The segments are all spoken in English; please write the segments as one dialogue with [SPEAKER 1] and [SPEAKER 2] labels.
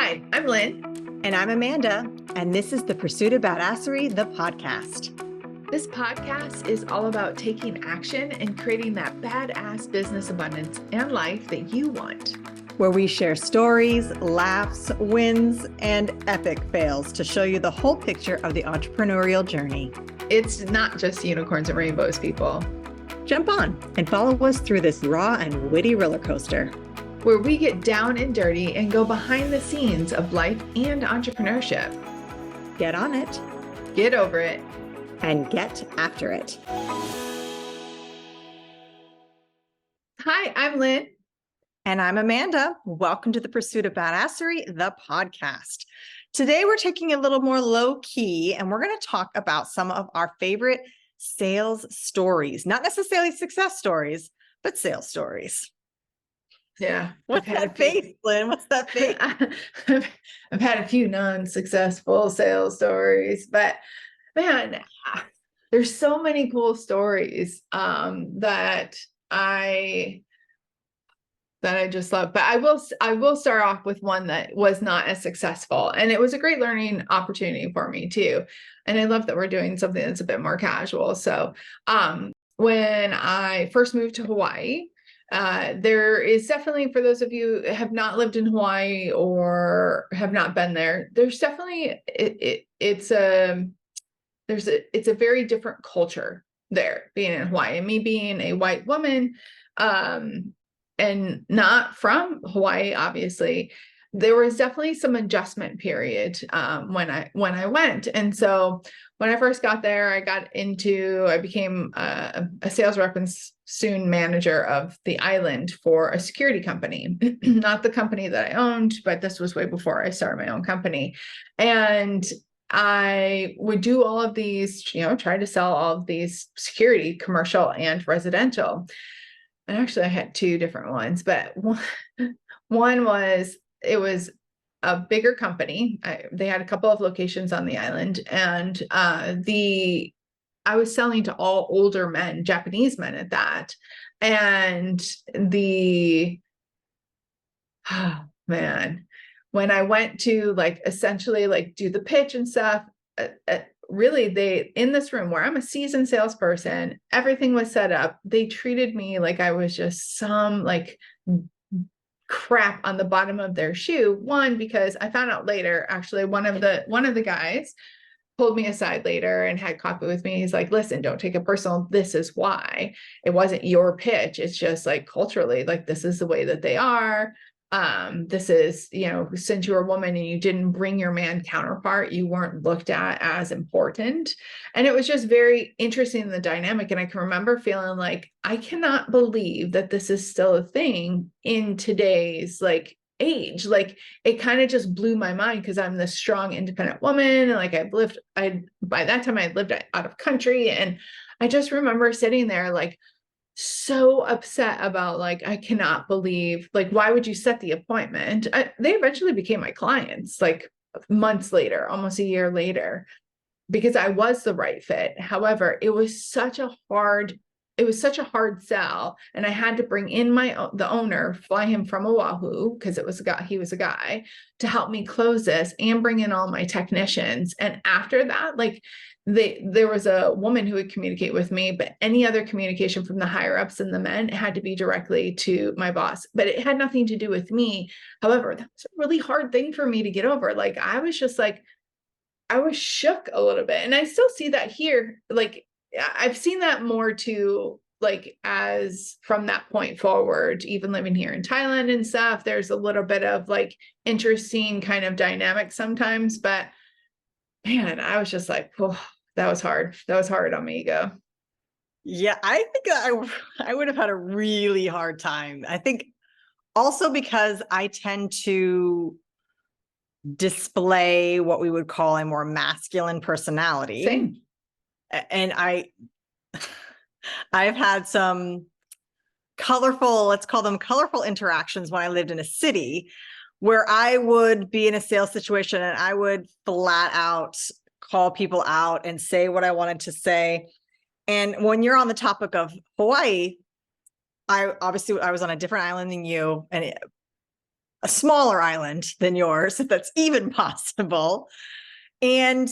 [SPEAKER 1] Hi, I'm Lynn.
[SPEAKER 2] And I'm Amanda, and this is the Pursuit of Badasserie, the podcast.
[SPEAKER 1] This podcast is all about taking action and creating that badass business abundance and life that you want.
[SPEAKER 2] Where we share stories, laughs, wins, and epic fails to show you the whole picture of the entrepreneurial journey.
[SPEAKER 1] It's not just unicorns and rainbows, people.
[SPEAKER 2] Jump on and follow us through this raw and witty roller coaster,
[SPEAKER 1] where we get down and dirty and go behind the scenes of life and entrepreneurship.
[SPEAKER 2] Get on it,
[SPEAKER 1] get over it,
[SPEAKER 2] and get after it.
[SPEAKER 1] Hi, I'm Lynn.
[SPEAKER 2] And I'm Amanda. Welcome to the Pursuit of Badasserie, the podcast. Today, we're taking a little more low key, and we're going to talk about some of our favorite sales stories, not necessarily success stories, but sales stories.
[SPEAKER 1] Yeah.
[SPEAKER 2] What's that face, Lynn? What's that face?
[SPEAKER 1] I've had a few non-successful sales stories, but man, there's so many cool stories that I just love. But I will start off with one that was not as successful, and it was a great learning opportunity for me too. And I love that we're doing something that's a bit more casual. So when I first moved to Hawaii, there is definitely, for those of you who have not lived in Hawaii or have not been there, there's definitely it's a very different culture there, being in Hawaii. And me being a white woman, and not from Hawaii, obviously, there was definitely some adjustment period when I went. And so when I first got there, I became a sales rep and soon manager of the island for a security company, not the company that I owned, but this was way before I started my own company. And I would do all of these, try to sell all of these security, commercial and residential. And actually I had two different ones, but one was, it was a bigger company. They had a couple of locations on the island, and I was selling to all older men, Japanese men at that. And when I went to essentially do the pitch and stuff, really they, in this room where I'm a seasoned salesperson, everything was set up. They treated me like I was just some crap on the bottom of their shoe. One, because I found out later, actually, one of the guys pulled me aside later and had coffee with me. He's like, listen, don't take it personal. This is why. It wasn't your pitch. It's just culturally, this is the way that they are. This is, since you're a woman and you didn't bring your man counterpart, you weren't looked at as important. And it was just very interesting, the dynamic. And I can remember feeling like, I cannot believe that this is still a thing in today's age. It kind of just blew my mind, because I'm this strong, independent woman. And by that time I had lived out of country. And I just remember sitting there so upset about I cannot believe, why would you set the appointment? They eventually became my clients months later, almost a year later, because I was the right fit. However, it was such a hard sell, and I had to bring in the owner, fly him from Oahu, because he was a guy, to help me close this, and bring in all my technicians. And after that, there was a woman who would communicate with me, but any other communication from the higher ups and the men had to be directly to my boss, but it had nothing to do with me. However, that was a really hard thing for me to get over. I was just I was shook a little bit. And I still see that here. I've seen that more too, as from that point forward, even living here in Thailand and stuff, there's a little bit of interesting kind of dynamic sometimes. But man, I was just oh, that was hard. That was hard on my ego.
[SPEAKER 2] Yeah, I think I would have had a really hard time. I think also because I tend to display what we would call a more masculine personality.
[SPEAKER 1] Same.
[SPEAKER 2] And I've had some colorful, let's call them colorful interactions when I lived in a city, where I would be in a sales situation and I would flat out call people out and say what I wanted to say. And when you're on the topic of Hawaii, I was on a different island than you, and a smaller island than yours, if that's even possible. And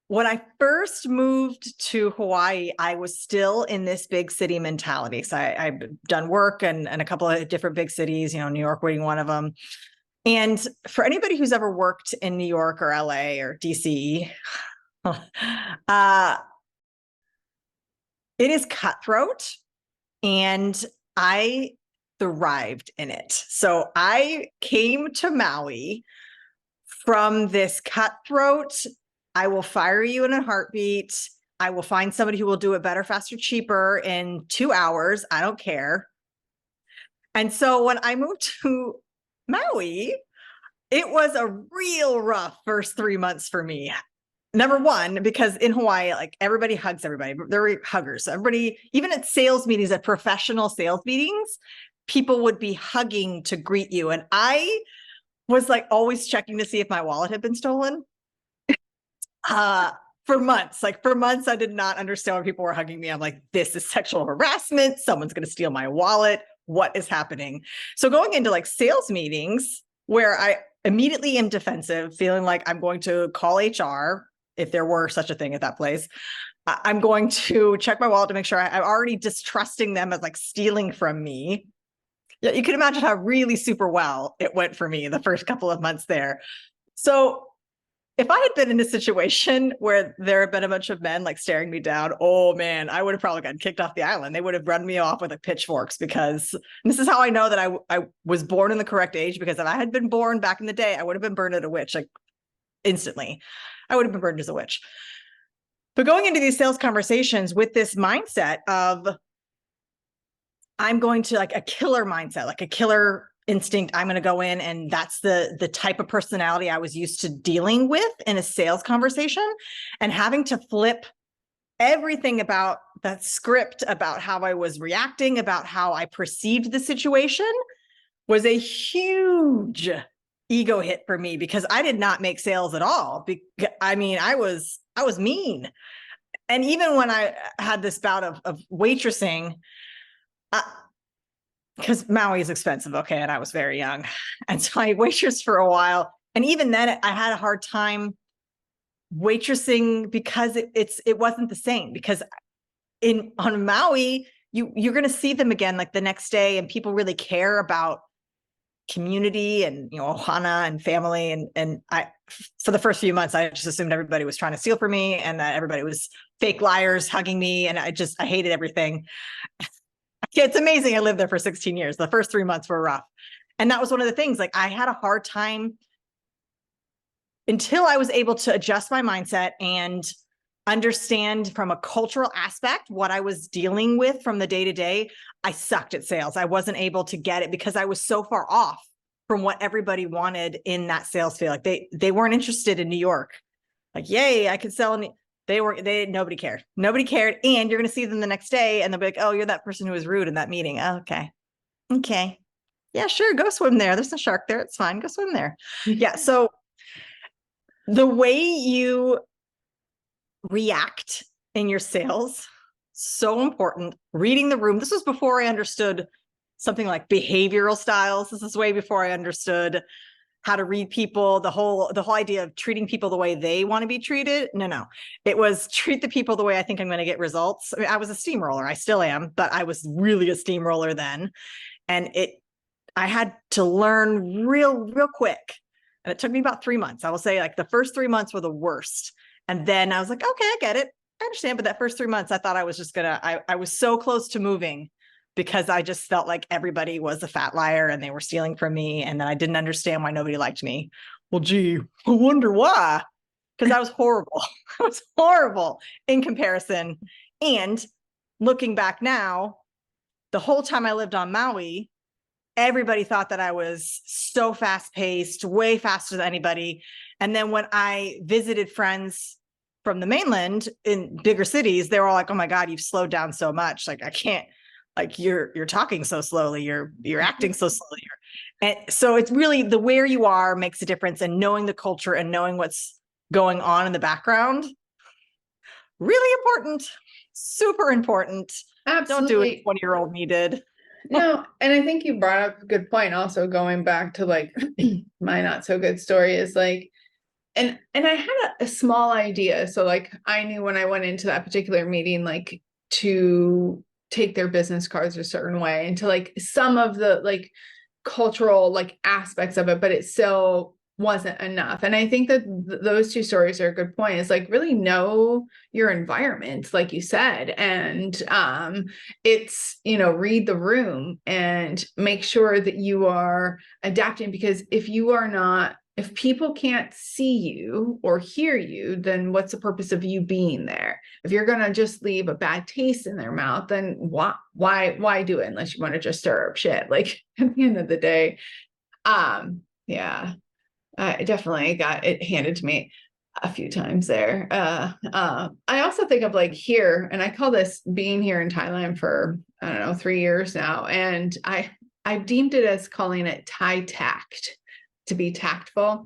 [SPEAKER 2] when I first moved to Hawaii, I was still in this big city mentality. So I've done work in a couple of different big cities, you know, New York being one of them. And for anybody who's ever worked in New York or LA or DC, it is cutthroat, and I thrived in it. So I came to Maui from this cutthroat, I will fire you in a heartbeat. I will find somebody who will do it better, faster, cheaper in 2 hours. I don't care. And so when I moved to Maui, it was a real rough first 3 months for me. Number one, because in Hawaii, like everybody hugs everybody. They're huggers. Everybody, even at sales meetings, at professional sales meetings, people would be hugging to greet you. And I was like always checking to see if my wallet had been stolen. For months, I did not understand why people were hugging me. I'm like, this is sexual harassment. Someone's going to steal my wallet. What is happening? So going into like sales meetings where I immediately am defensive, feeling like I'm going to call HR if there were such a thing at that place. I'm going to check my wallet to make sure I'm already distrusting them as like stealing from me. Yeah, you can imagine how really super well it went for me the first couple of months there. So if I had been in a situation where there had been a bunch of men like staring me down, oh man, I would have probably gotten kicked off the island. They would have run me off with like pitchforks, because this is how I know that I was born in the correct age, because if I had been born back in the day, I would have been burned as a witch, like instantly. I would have been burned as a witch. But going into these sales conversations with this mindset of, I'm going to like a killer mindset, like a killer instinct, I'm going to go in, and that's the type of personality I was used to dealing with in a sales conversation, and having to flip everything about that script, about how I was reacting, about how I perceived the situation, was a huge ego hit for me, because I did not make sales at all. I mean, I was mean. And even when I had this bout of waitressing, because Maui is expensive, okay, and I was very young, and so I waitressed for a while, and even then I had a hard time waitressing, because it wasn't the same. Because on Maui, you're going to see them again like the next day, and people really care about community and, you know, ohana and family, and I, for the first few months, I just assumed everybody was trying to steal from me, and that everybody was fake liars hugging me, and I hated everything. It's amazing. I lived there for 16 years. The first 3 months were rough. And that was one of the things, like I had a hard time until I was able to adjust my mindset and understand from a cultural aspect what I was dealing with from the day to day. I sucked at sales. I wasn't able to get it because I was so far off from what everybody wanted in that sales field. Like they weren't interested in New York. Like, yay, I could sell. Nobody cared. Nobody cared. And you're going to see them the next day, and they'll be like, oh, you're that person who was rude in that meeting. Oh, okay. Okay. Yeah, sure. Go swim there. There's no shark there. It's fine. Go swim there. Yeah. So the way you react in your sales, so important. Reading the room. This was before I understood something like behavioral styles. This is way before I understood how to read people, the whole idea of treating people the way they want to be treated. No. It was treat the people the way I think I'm going to get results. I mean, I was a steamroller. I still am, but I was really a steamroller then. And I had to learn real quick. And it took me about 3 months. I will say, like, the first 3 months were the worst. And then I was like, okay, I get it. I understand. But that first 3 months, I thought I was just I was so close to moving, because I just felt like everybody was a fat liar and they were stealing from me. And then I didn't understand why nobody liked me. Well, gee, I wonder why. Because I was horrible. I was horrible in comparison. And looking back now, the whole time I lived on Maui, everybody thought that I was so fast paced, way faster than anybody. And then when I visited friends from the mainland in bigger cities, they were all like, oh my God, you've slowed down so much. Like, I can't, like, you're talking so slowly, you're acting so slowly. And so it's really the where you are makes a difference, and knowing the culture and knowing what's going on in the background, really important, super important.
[SPEAKER 1] Absolutely.
[SPEAKER 2] Don't do what 20-year-old me did.
[SPEAKER 1] No, and I think you brought up a good point. Also, going back to like my not so good story is like, and I had a small idea. So like I knew when I went into that particular meeting, like to take their business cards a certain way and to like some of the like cultural like aspects of it, but it still wasn't enough. And I think that those two stories are a good point. Is like really know your environment, like you said, and it's, you know, read the room and make sure that you are adapting, because if you are not, if people can't see you or hear you, then what's the purpose of you being there? If you're going to just leave a bad taste in their mouth, then why do it unless you want to just stir up shit? Like at the end of the day, yeah, I definitely got it handed to me a few times there. I also think of like here, and I call this being here in Thailand for, I don't know, 3 years now. And I deemed it as calling it Thai tact, to be tactful.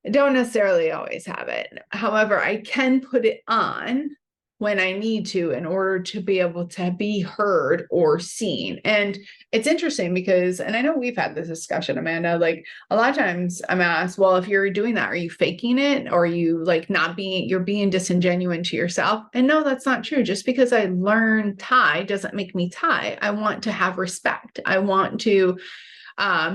[SPEAKER 1] I don't necessarily always have it. However, I can put it on when I need to in order to be able to be heard or seen. And it's interesting because, and I know we've had this discussion, Amanda, like a lot of times I'm asked, well, if you're doing that, are you faking it? Or are you like not being, you're being disingenuous to yourself? And no, that's not true. Just because I learn Thai doesn't make me Thai. I want to have respect. I want to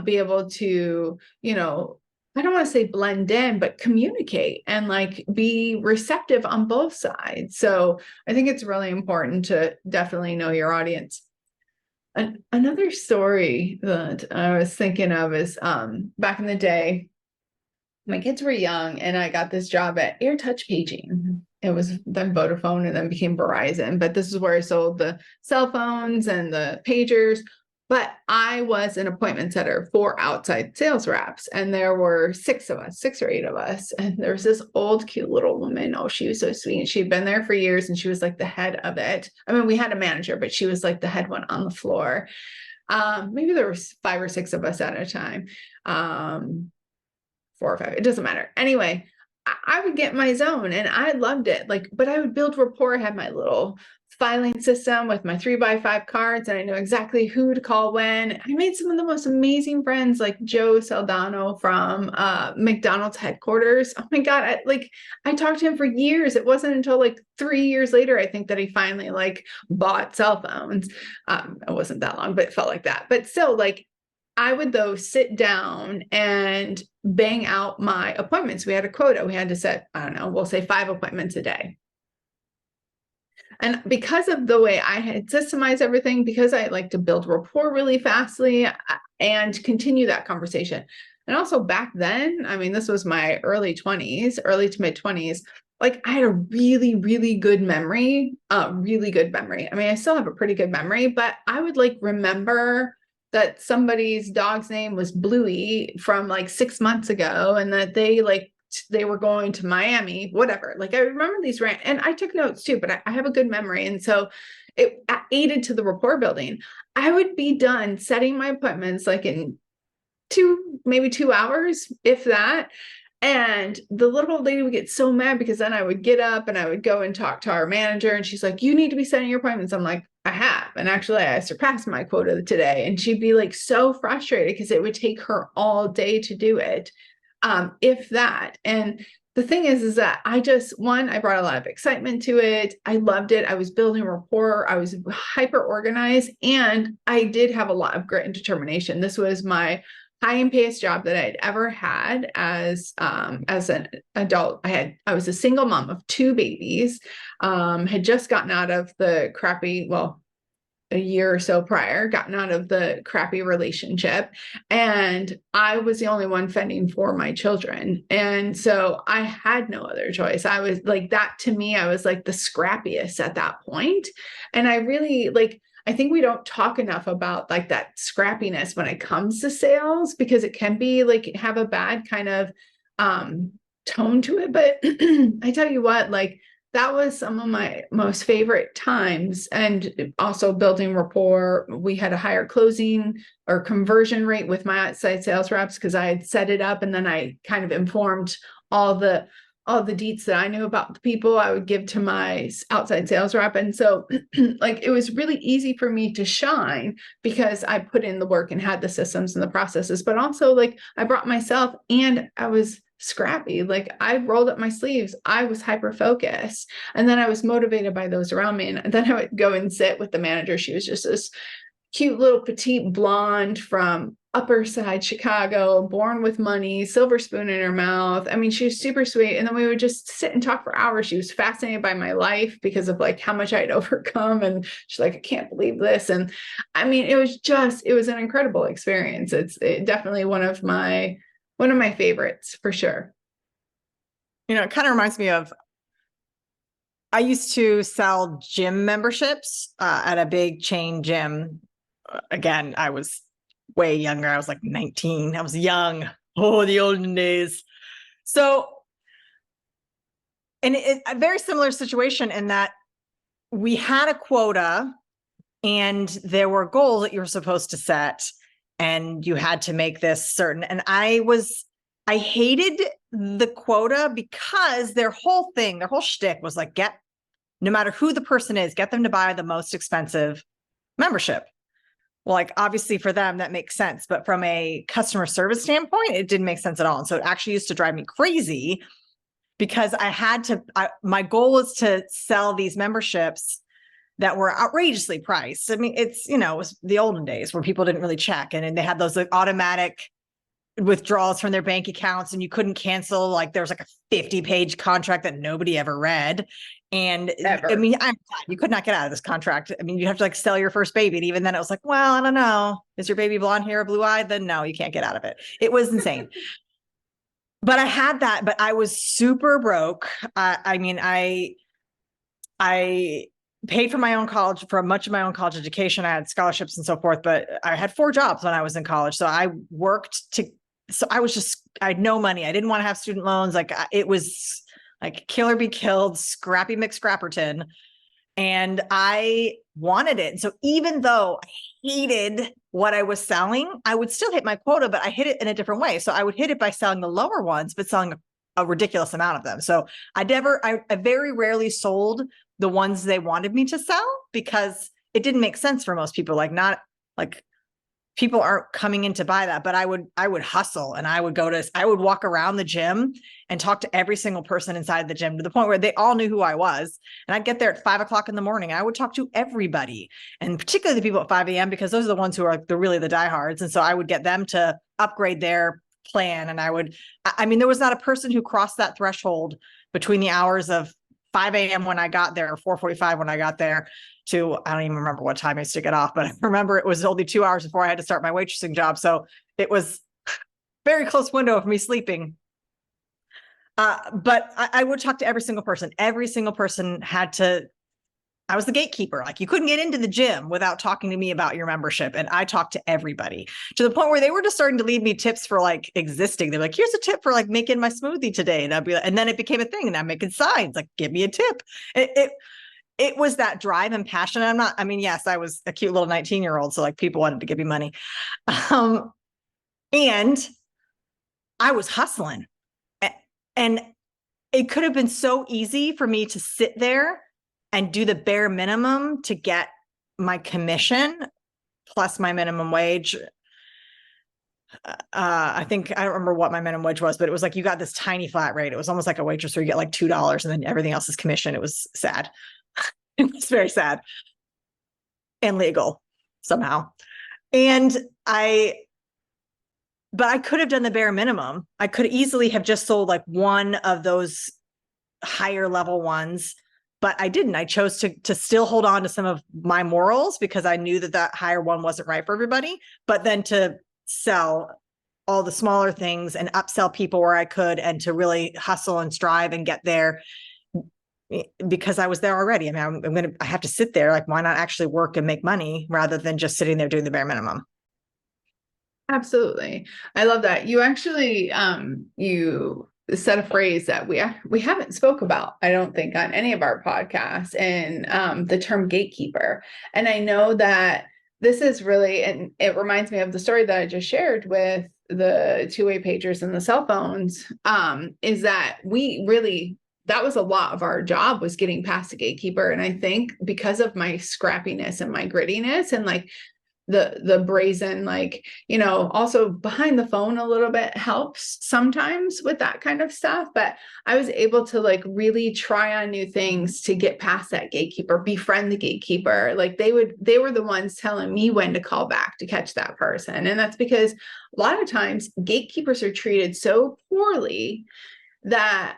[SPEAKER 1] be able to, you know, I don't want to say blend in, but communicate and like be receptive on both sides. So I think it's really important to definitely know your audience. Another story that I was thinking of is back in the day, my kids were young and I got this job at AirTouch Paging. It was then Vodafone and then became Verizon, but this is where I sold the cell phones and the pagers. But I was an appointment setter for outside sales reps, and there were 6 of us, 6 or 8 of us. And there was this old, cute little woman. Oh, she was so sweet. She'd been there for years, and she was like the head of it. I mean, we had a manager, but she was like the head one on the floor. Maybe there was 5 or 6 of us at a time, 4 or 5. It doesn't matter. Anyway, I would get my zone, and I loved it. Like, but I would build rapport. I had my little filing system with my 3x5 cards, and I know exactly who to call when. I made some of the most amazing friends, like Joe Saldano from McDonald's headquarters. Oh my God, I talked to him for years. It wasn't until like 3 years later, I think, that he finally like bought cell phones. It wasn't that long, but it felt like that. But still, like I would though sit down and bang out my appointments. We had a quota. We had to set, I don't know, we'll say 5 appointments a day. And because of the way I had systemized everything, because I like to build rapport really fastly and continue that conversation. And also back then, I mean, this was my early to mid 20s. Like I had a really, really good memory, really good memory. I mean, I still have a pretty good memory, but I would like remember that somebody's dog's name was Bluey from like 6 months ago, and that they were going to Miami, whatever. Like I remember these and I took notes too, but I have a good memory. And so it aided to the rapport building. I would be done setting my appointments like in maybe 2 hours, if that. And the little old lady would get so mad because then I would get up and I would go and talk to our manager, and she's like, you need to be setting your appointments. I'm like, I have. And actually I surpassed my quota today. And she'd be like so frustrated because it would take her all day to do it. If that. And the thing is that I brought a lot of excitement to it. I loved it. I was building rapport. I was hyper organized, and I did have a lot of grit and determination. This was my highest paying job that I'd ever had as an adult. I was a single mom of 2 babies, had just gotten out of the crappy, well, a year or so prior, gotten out of the crappy relationship. And I was the only one fending for my children. And so I had no other choice. I was like that to me, I was like the scrappiest at that point. And I really I think we don't talk enough about like that scrappiness when it comes to sales, because it can be like have a bad kind of tone to it. But I tell you what, like that was some of my most favorite times. And also building rapport. We had a higher closing or conversion rate with my outside sales reps because I had set it up, and then I kind of informed all the all the deets that I knew about the people, I would give to my outside sales rep. And so like, it was really easy for me to shine because I put in the work and had the systems and the processes, but also like I brought myself and I was scrappy. Like I rolled up my sleeves. I was hyper focused. And then I was motivated by those around me. And then I would go and sit with the manager. She was just this cute little petite blonde from upper side Chicago, born with money, silver spoon in her mouth. I mean, she was super sweet. And then we would just sit and talk for hours. She was fascinated by my life because of like how much I'd overcome. And she's like, I can't believe this. And I mean, it was an incredible experience. It's definitely one of my favorites for sure.
[SPEAKER 2] It kind of reminds me of, I used to sell gym memberships at a big chain gym. Again, I was way younger. I was like 19. I was young. Oh, the olden days. So, and a very similar situation in that we had a quota and there were goals that you were supposed to set and you had to make this certain. And I hated the quota because their whole shtick was like, no matter who the person is, get them to buy the most expensive membership. Well, like obviously for them, that makes sense. But from a customer service standpoint, it didn't make sense at all. And so it actually used to drive me crazy because my goal was to sell these memberships that were outrageously priced. I mean, it was the olden days where people didn't really check and they had those like automatic withdrawals from their bank accounts and you couldn't cancel. Like there was like a 50-page contract that nobody ever read. And
[SPEAKER 1] Ever.
[SPEAKER 2] I mean, you could not get out of this contract. I mean, you have to like sell your first baby. And even then it was like, well, I don't know. Is your baby blonde hair or blue eyed? Then no, you can't get out of it. It was insane. But I had that, but I was super broke. I mean, I paid for my own college, for much of my own college education. I had scholarships and so forth, but I had 4 jobs when I was in college. So I had no money. I didn't want to have student loans. Like it was like kill or be killed, Scrappy McScrapperton. And I wanted it. And so even though I hated what I was selling, I would still hit my quota, but I hit it in a different way. So I would hit it by selling the lower ones, but selling a ridiculous amount of them. So I very rarely sold the ones they wanted me to sell because it didn't make sense for most people. People aren't coming in to buy that, but I would hustle and I would walk around the gym and talk to every single person inside the gym to the point where they all knew who I was. And I'd get there at 5 o'clock in the morning. I would talk to everybody and particularly the people at 5 a.m. because those are the ones who are really the diehards. And so I would get them to upgrade their plan. And there was not a person who crossed that threshold between the hours of 5 a.m. when I got there, or 4:45 when I got there, to, I don't even remember what time I used to get off, but I remember it was only 2 hours before I had to start my waitressing job. So it was very close window of me sleeping. But I would talk to every single person. Every single person I was the gatekeeper. Like you couldn't get into the gym without talking to me about your membership. And I talked to everybody to the point where they were just starting to leave me tips for like existing. They're like, here's a tip for like making my smoothie today. And I'd be like, and then it became a thing and I'm making signs like, give me a tip. It was that drive and passion. Yes, I was a cute little 19-year-old. So like people wanted to give me money. And I was hustling. And it could have been so easy for me to sit there and do the bare minimum to get my commission plus my minimum wage. I don't remember what my minimum wage was, but it was like, you got this tiny flat rate. It was almost like a waitress where you get like $2 and then everything else is commission. It was sad. It was very sad and legal somehow. But I could have done the bare minimum. I could easily have just sold like one of those higher level ones, but I didn't. I chose to still hold on to some of my morals because I knew that higher one wasn't right for everybody, but then to sell all the smaller things and upsell people where I could, and to really hustle and strive and get there because I was there already. I mean, I have to sit there. Like, why not actually work and make money rather than just sitting there doing the bare minimum?
[SPEAKER 1] Absolutely. I love that. You actually, you said a phrase that we haven't spoke about, I don't think, on any of our podcasts, and the term gatekeeper. And I know that this is really, and it reminds me of the story that I just shared with the two-way pagers and the cell phones, is that that was a lot of our job, was getting past the gatekeeper. And I think because of my scrappiness and my grittiness and like the brazen, like, also behind the phone a little bit helps sometimes with that kind of stuff. But I was able to like really try on new things to get past that gatekeeper, befriend the gatekeeper. Like they were the ones telling me when to call back to catch that person. And that's because a lot of times gatekeepers are treated so poorly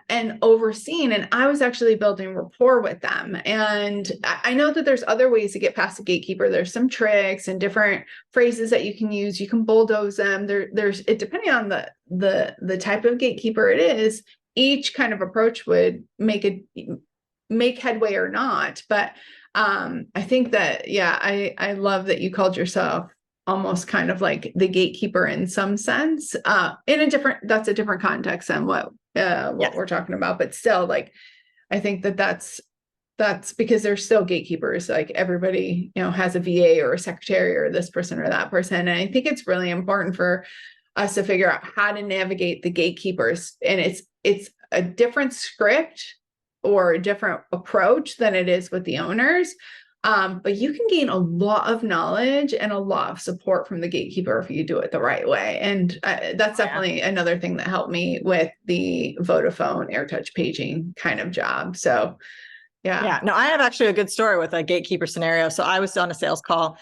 [SPEAKER 1] and overseen, and I was actually building rapport with them. And I know that there's other ways to get past the gatekeeper. There's some tricks and different phrases that you can use. You can bulldoze them. There's it, depending on the type of gatekeeper it is, each kind of approach would make headway or not. But I think that, yeah, I love that you called yourself almost kind of like the gatekeeper in some sense, that's a different context than what we're talking about. But still, like, I think that's because there's still gatekeepers. Like everybody, has a VA or a secretary or this person or that person. And I think it's really important for us to figure out how to navigate the gatekeepers. And it's a different script or a different approach than it is with the owners. But you can gain a lot of knowledge and a lot of support from the gatekeeper if you do it the right way. And that's definitely another thing that helped me with the Vodafone AirTouch paging kind of job. So, yeah.
[SPEAKER 2] Yeah. No, I have actually a good story with a gatekeeper scenario. So I was on a sales call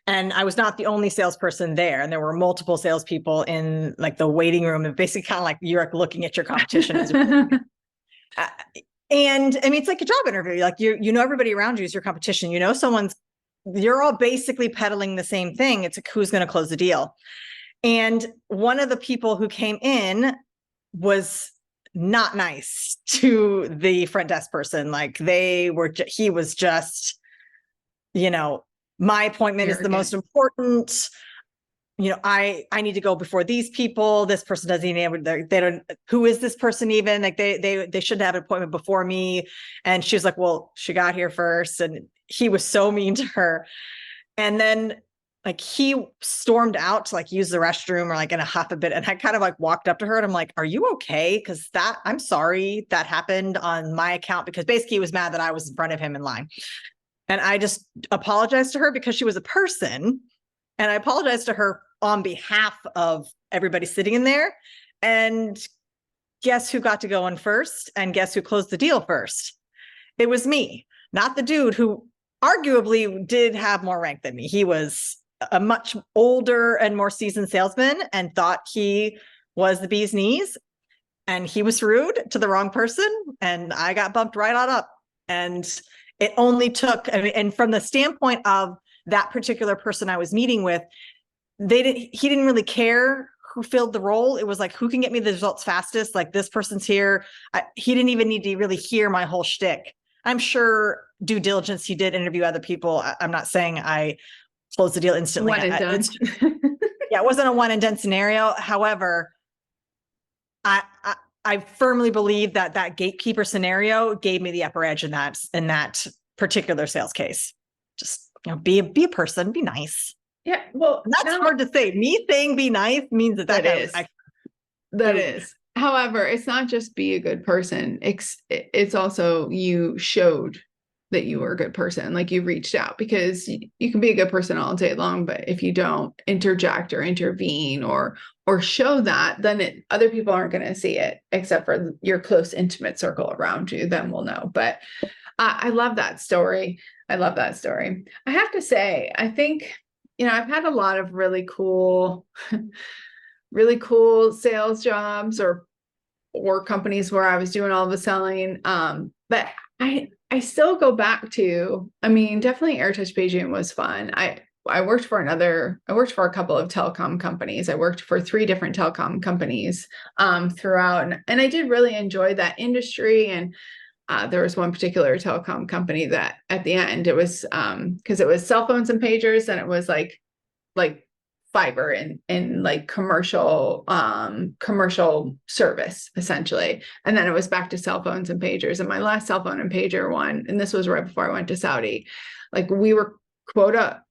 [SPEAKER 2] and I was not the only salesperson there. And there were multiple salespeople in like the waiting room, and basically kind of like you're looking at your competition. And I mean, it's like a job interview. Like you know, everybody around you is your competition. You're all basically peddling the same thing. It's like, who's going to close the deal? And one of the people who came in was not nice to the front desk person. Like he was just, my appointment is the most important. I need to go before these people. This person doesn't even, they don't, who is this person even? Like they should have an appointment before me. And she was like, well, she got here first. And he was so mean to her. And then like he stormed out to like use the restroom or like in a huff a bit. And I kind of like walked up to her and I'm like, are you okay? Because I'm sorry that happened on my account, because basically he was mad that I was in front of him in line. And I just apologized to her because she was a person. And I apologized to her on behalf of everybody sitting in there. And guess who got to go in first? And guess who closed the deal first? It was me, not the dude who arguably did have more rank than me. He was a much older and more seasoned salesman and thought he was the bee's knees. And he was rude to the wrong person. And I got bumped right on up. And it only took, and from the standpoint of that particular person I was meeting with, he didn't really care who filled the role. It was like, who can get me the results fastest? Like, this person's here. He didn't even need to really hear my whole shtick. I'm sure due diligence, he did interview other people. I'm not saying I closed the deal instantly.
[SPEAKER 1] One and done.
[SPEAKER 2] Yeah, it wasn't a one and done scenario. However, I firmly believe that gatekeeper scenario gave me the upper edge in that particular sales case. Just, be a person, be nice.
[SPEAKER 1] Yeah, well,
[SPEAKER 2] that's hard to say. Me saying be nice means that is.
[SPEAKER 1] That is. However, it's not just be a good person. It's also you showed that you were a good person. Like, you reached out, because you can be a good person all day long, but if you don't interject or intervene or show that, then other people aren't going to see it, except for your close, intimate circle around you. Then we'll know. But I love that story. I have to say, I think, I've had a lot of really cool sales jobs or companies where I was doing all the selling. But I still go back to, definitely AirTouch paging was fun. I worked for a couple of telecom companies. I worked for 3 different telecom companies throughout, and I did really enjoy that industry. And there was one particular telecom company that at the end, it was because it was cell phones and pagers, and it was like fiber and like commercial service, essentially. And then it was back to cell phones and pagers. And my last cell phone and pager one, and this was right before I went to Saudi, like, we were quota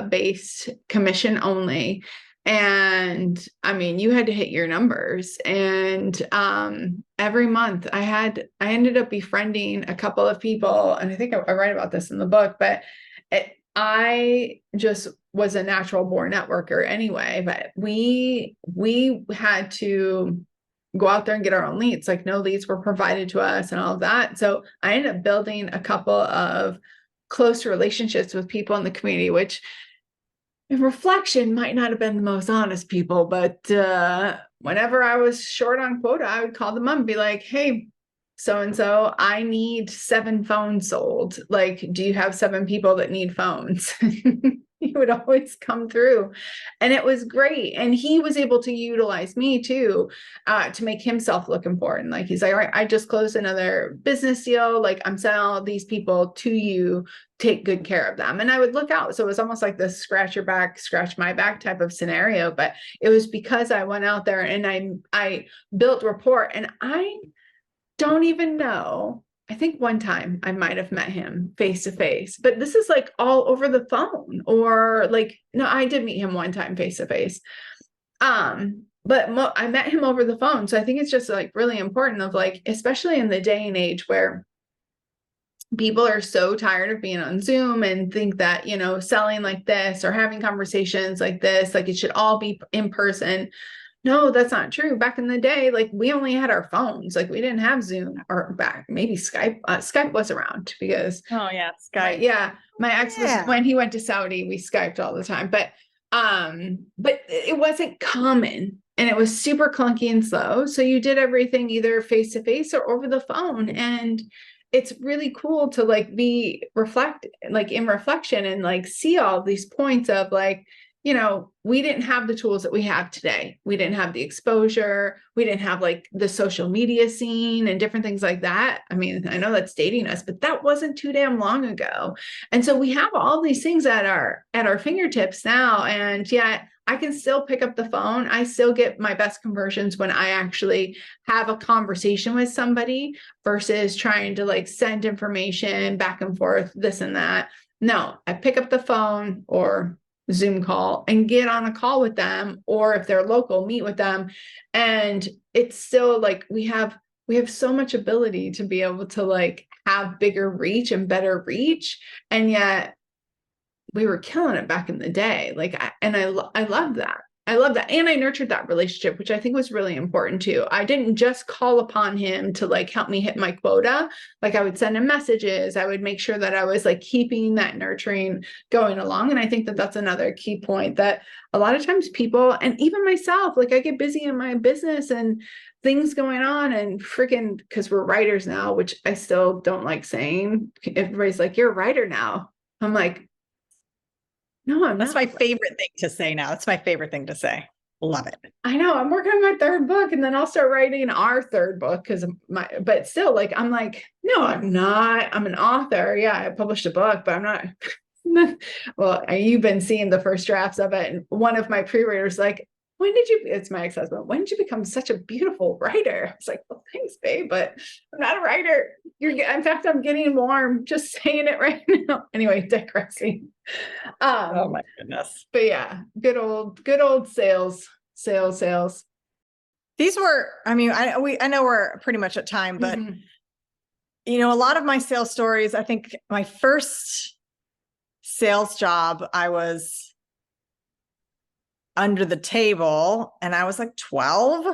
[SPEAKER 1] based, commission only. And I mean, you had to hit your numbers. And every month I ended up befriending a couple of people. And I think I write about this in the book, but I just was a natural born networker anyway. But we had to go out there and get our own leads. Like no leads were provided to us and all of that. So I ended up building a couple of close relationships with people in the community, which in reflection might not have been the most honest people, but whenever I was short on quota, I would call them up and be like, hey, so-and-so, I need 7 phones sold. Like, do you have 7 people that need phones? He would always come through, and it was great. And he was able to utilize me too, to make himself look important. Like he's like, all right, I just closed another business deal. Like I'm sending all these people to you, take good care of them. And I would look out. So it was almost like this scratch your back, scratch my back type of scenario. But it was because I went out there and I built rapport. And I don't even know. I think one time I might have met him face to face, but this is like all over the phone, or like, no, I did meet him one time face to face. But I met him over the phone. So I think it's just like really important of like, especially in the day and age where people are so tired of being on Zoom and think that, you know, selling like this or having conversations like this, like it should all be in person. No, that's not true. Back in the day, like we only had our phones, like we didn't have Zoom, or back maybe Skype. Skype was around because
[SPEAKER 2] Skype.
[SPEAKER 1] My ex was, when he went to Saudi, we Skyped all the time, but it wasn't common and it was super clunky and slow. So you did everything either face to face or over the phone. And it's really cool to like be in reflection and like see all these points of like, you know, we didn't have the tools that we have today. We didn't have the exposure. We didn't have like the social media scene and different things like that. I mean, I know that's dating us, but that wasn't too damn long ago. And so we have all these things at our fingertips now. And yet I can still pick up the phone. I still get my best conversions when I actually have a conversation with somebody versus trying to like send information back and forth, this and that. No, I pick up the phone or Zoom call and get on a call with them, or if they're local, meet with them. And it's still like we have so much ability to be able to like have bigger reach and better reach. And yet we were killing it back in the day. Like, I love that. I love that. And I nurtured that relationship, which I think was really important too. I didn't just call upon him to like help me hit my quota. Like I would send him messages. I would make sure that I was like keeping that nurturing going along. And I think that that's another key point, that a lot of times people, and even myself, like I get busy in my business and things going on, and freaking, because we're writers now, which I still don't like saying. Everybody's like, you're a writer now. I'm like, no, I'm
[SPEAKER 2] That's
[SPEAKER 1] not.
[SPEAKER 2] my favorite thing to say now. That's my favorite thing to say. Love it.
[SPEAKER 1] I know. I'm working on my 3rd book, and then I'll start writing our 3rd book but still, like, I'm like, no, I'm not. I'm an author. Yeah, I published a book, but I'm not. Well, you've been seeing the first drafts of it. And one of my pre-readers, like, it's my ex-husband, when did you become such a beautiful writer? I was like, well, thanks, babe, but I'm not a writer. In fact, I'm getting warm just saying it right now. Anyway, digressing.
[SPEAKER 2] Oh my goodness.
[SPEAKER 1] But yeah, good old sales.
[SPEAKER 2] These were, I mean, I know we're pretty much at time, but you know, a lot of my sales stories, I think my first sales job, I was under the table and I was like 12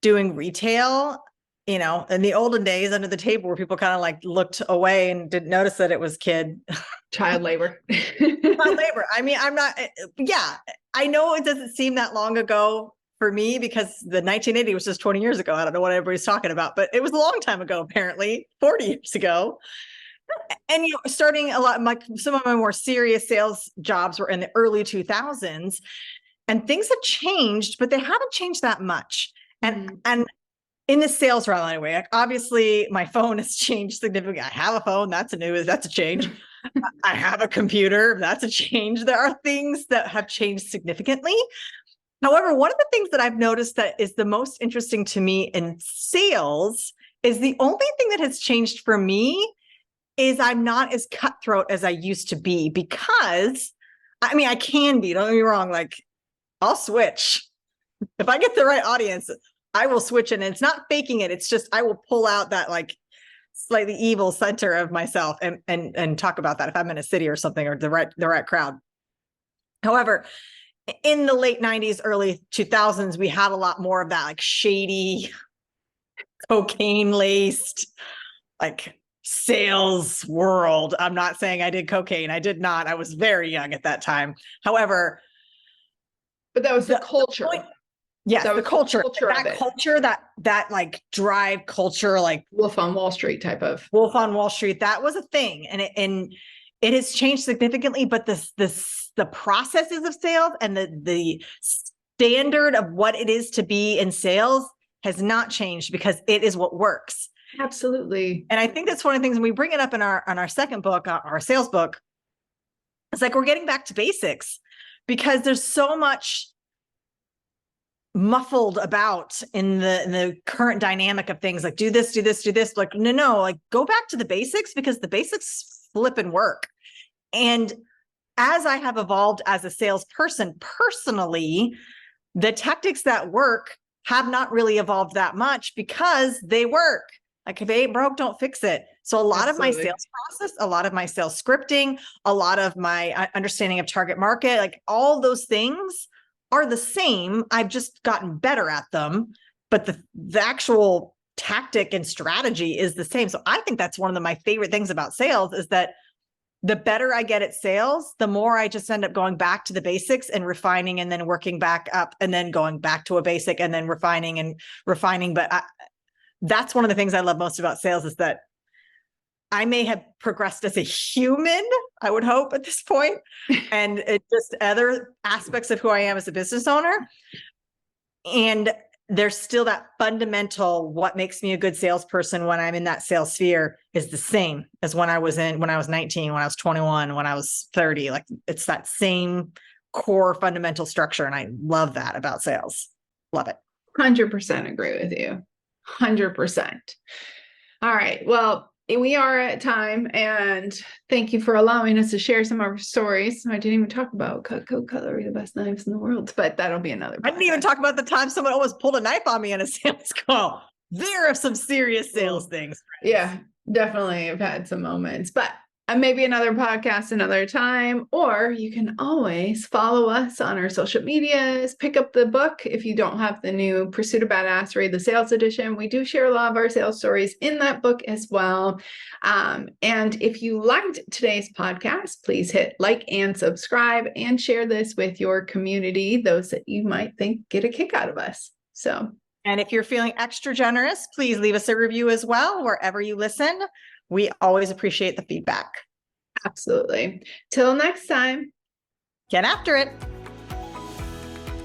[SPEAKER 2] doing retail, you know, in the olden days under the table where people kind of like looked away and didn't notice that it was
[SPEAKER 1] child labor.
[SPEAKER 2] Child labor. I mean, I know it doesn't seem that long ago for me because the 1980 was just 20 years ago. I don't know what everybody's talking about, but it was a long time ago, apparently 40 years ago. And, you know, starting some of my more serious sales jobs were in the early 2000s. And things have changed, but they haven't changed that much. And in the sales realm anyway, like obviously my phone has changed significantly. I have a phone, that's a change. I have a computer, that's a change. There are things that have changed significantly. However, one of the things that I've noticed that is the most interesting to me in sales is the only thing that has changed for me is I'm not as cutthroat as I used to be, because I mean, I can be, don't get me wrong, like I'll switch. If I get the right audience, I will switch it. And it's not faking it. It's just, I will pull out that like slightly evil center of myself and talk about that if I'm in a city or something, or the right crowd. However, in the late 90s, early 2000s, we had a lot more of that like shady, cocaine laced, like sales world. I'm not saying I did cocaine. I did not. I was very young at that time. However,
[SPEAKER 1] but that was the culture.
[SPEAKER 2] Yes,
[SPEAKER 1] that
[SPEAKER 2] the culture,
[SPEAKER 1] that
[SPEAKER 2] culture, that like drive culture, like
[SPEAKER 1] Wolf on Wall Street type of.
[SPEAKER 2] Wolf on Wall Street, that was a thing. And it has changed significantly, but the processes of sales and the standard of what it is to be in sales has not changed, because it is what works.
[SPEAKER 1] Absolutely.
[SPEAKER 2] And I think that's one of the things when we bring it up in our second book, our sales book, it's like we're getting back to basics, because there's so much muffled about in the current dynamic of things, like do this. Like, no, like go back to the basics, because the basics flip and work. And as I have evolved as a salesperson personally, the tactics that work have not really evolved that much, because they work. Like if it ain't broke, don't fix it. So a lot of my sales process, a lot of my sales scripting, a lot of my understanding of target market, like all those things are the same. I've just gotten better at them, but the actual tactic and strategy is the same. So I think that's one of my favorite things about sales, is that the better I get at sales, the more I just end up going back to the basics and refining, and then working back up, and then going back to a basic, and then refining and refining. But that's one of the things I love most about sales, is that I may have progressed as a human, I would hope at this point, and it's just other aspects of who I am as a business owner. And there's still that fundamental, what makes me a good salesperson when I'm in that sales sphere is the same as when I was 19, when I was 21, when I was 30. Like it's that same core fundamental structure. And I love that about sales. Love it.
[SPEAKER 1] 100% agree with you. 100%. All right. Well, we are at time, and thank you for allowing us to share some of our stories. I didn't even talk about Cutthroat Cutlery, the best knives in the world, but that'll be another podcast.
[SPEAKER 2] I didn't even talk about the time someone almost pulled a knife on me in a sales call. There are some serious sales things. Friends.
[SPEAKER 1] Yeah, definitely. I've had some moments, but maybe another podcast another time, or you can always follow us on our social medias, pick up the book. If you don't have the new Pursuit of Badasserie, the sales edition, we do share a lot of our sales stories in that book as well. And if you liked today's podcast, please hit like and subscribe, and share this with your community, those that you might think get a kick out of us.
[SPEAKER 2] And if you're feeling extra generous, please leave us a review as well, wherever you listen. We always appreciate the feedback.
[SPEAKER 1] Absolutely. Till next time.
[SPEAKER 2] Get after it.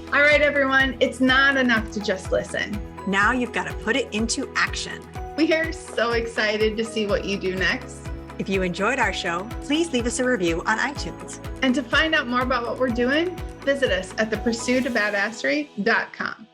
[SPEAKER 1] All right, everyone. It's not enough to just listen.
[SPEAKER 2] Now you've got to put it into action.
[SPEAKER 1] We are so excited to see what you do next.
[SPEAKER 2] If you enjoyed our show, please leave us a review on iTunes.
[SPEAKER 1] And to find out more about what we're doing, visit us at thepursuitofbadasserie.com.